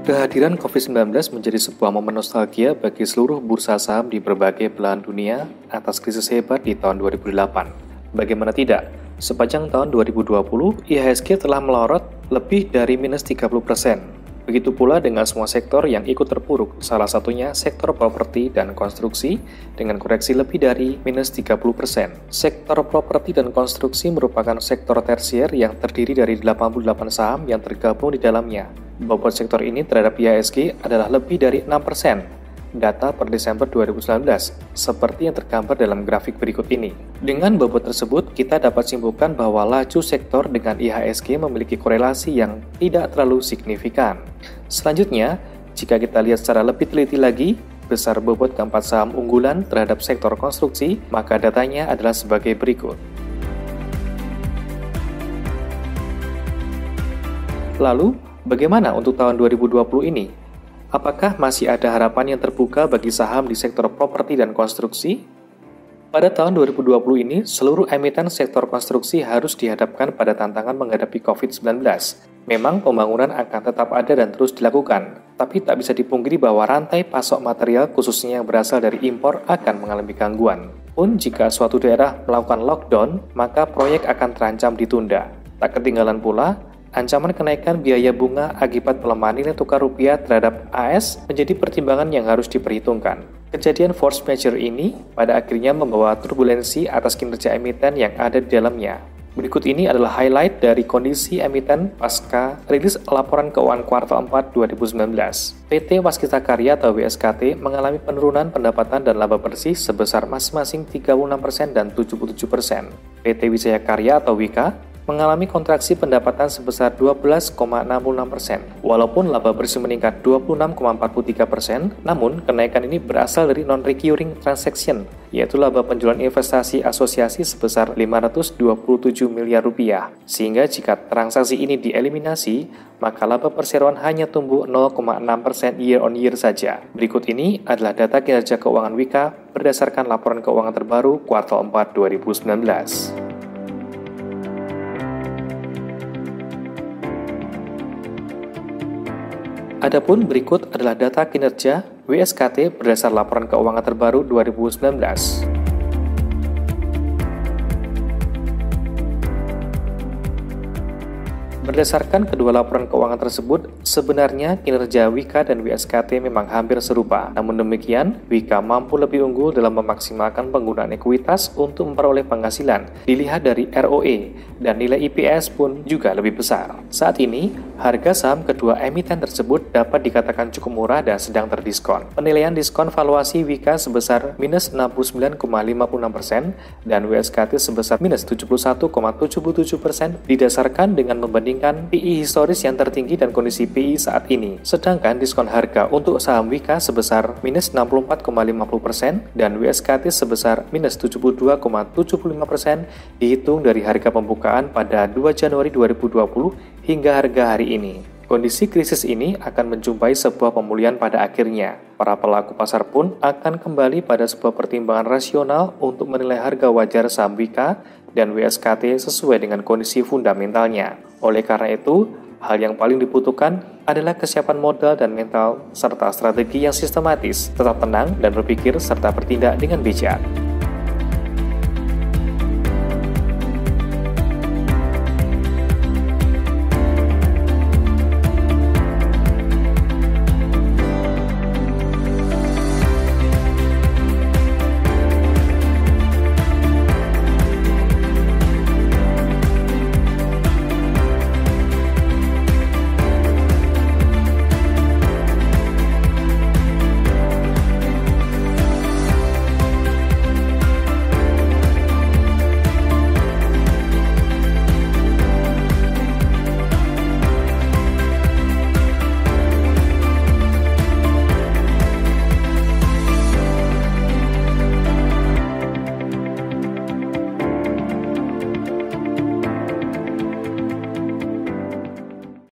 Kehadiran COVID-19 menjadi sebuah momen nostalgia bagi seluruh bursa saham di berbagai belahan dunia atas krisis hebat di tahun 2008. Bagaimana tidak, sepanjang tahun 2020, IHSG telah melorot lebih dari minus 30%. Begitu pula dengan semua sektor yang ikut terpuruk, salah satunya sektor properti dan konstruksi dengan koreksi lebih dari minus 30%. Sektor properti dan konstruksi merupakan sektor tersier yang terdiri dari 88 saham yang tergabung di dalamnya. Bobot sektor ini terhadap IHSG adalah lebih dari 6%. Data per Desember 2019, seperti yang tergambar dalam grafik berikut ini. Dengan bobot tersebut, kita dapat simpulkan bahwa laju sektor dengan IHSG memiliki korelasi yang tidak terlalu signifikan. Selanjutnya, jika kita lihat secara lebih teliti lagi, besar bobot keempat saham unggulan terhadap sektor konstruksi, maka datanya adalah sebagai berikut. Lalu, bagaimana untuk tahun 2020 ini? Apakah masih ada harapan yang terbuka bagi saham di sektor properti dan konstruksi? Pada tahun 2020 ini, seluruh emiten sektor konstruksi harus dihadapkan pada tantangan menghadapi COVID-19. Memang pembangunan akan tetap ada dan terus dilakukan, tapi tak bisa dipungkiri bahwa rantai pasok material khususnya yang berasal dari impor akan mengalami gangguan. Pun jika suatu daerah melakukan lockdown, maka proyek akan terancam ditunda. Tak ketinggalan pula, ancaman kenaikan biaya bunga akibat pelemahan nilai tukar rupiah terhadap AS menjadi pertimbangan yang harus diperhitungkan. Kejadian force majeure ini pada akhirnya membawa turbulensi atas kinerja emiten yang ada di dalamnya. Berikut ini adalah highlight dari kondisi emiten pasca rilis laporan keuangan kuartal 4 2019. PT Waskita Karya atau WSKT mengalami penurunan pendapatan dan laba bersih sebesar masing-masing 36% dan 77%. PT Wijaya Karya atau WIKA mengalami kontraksi pendapatan sebesar 12,66%. Walaupun laba bersih meningkat 26,43%, namun kenaikan ini berasal dari non-recurring transaction, yaitu laba penjualan investasi asosiasi sebesar 527 miliar rupiah. Sehingga jika transaksi ini dieliminasi, maka laba perseroan hanya tumbuh 0,6% year on year saja. Berikut ini adalah data kinerja keuangan WIKA berdasarkan laporan keuangan terbaru kuartal 4 2019. Adapun berikut adalah data kinerja WSKT berdasar laporan keuangan terbaru 2019. Berdasarkan kedua laporan keuangan tersebut, sebenarnya kinerja WIKA dan WSKT memang hampir serupa. Namun demikian, WIKA mampu lebih unggul dalam memaksimalkan penggunaan ekuitas untuk memperoleh penghasilan. Dilihat dari ROE, dan nilai EPS pun juga lebih besar. Saat ini, harga saham kedua emiten tersebut dapat dikatakan cukup murah dan sedang terdiskon. Penilaian diskon valuasi WIKA sebesar minus 69,56% dan WSKT sebesar minus 71,77% didasarkan dengan membandingkan PI historis yang tertinggi dan kondisi PI saat ini. Sedangkan diskon harga untuk saham WIKA sebesar minus 64,50% dan WSKT sebesar minus 72,75% dihitung dari harga pembukaan pada 2 Januari 2020 hingga harga hari ini. Kondisi krisis ini akan menjumpai sebuah pemulihan pada akhirnya. Para pelaku pasar pun akan kembali pada sebuah pertimbangan rasional untuk menilai harga wajar saham WIKA dan WSKT sesuai dengan kondisi fundamentalnya. Oleh karena itu, hal yang paling dibutuhkan adalah kesiapan modal dan mental serta strategi yang sistematis, tetap tenang dan berpikir serta bertindak dengan bijak.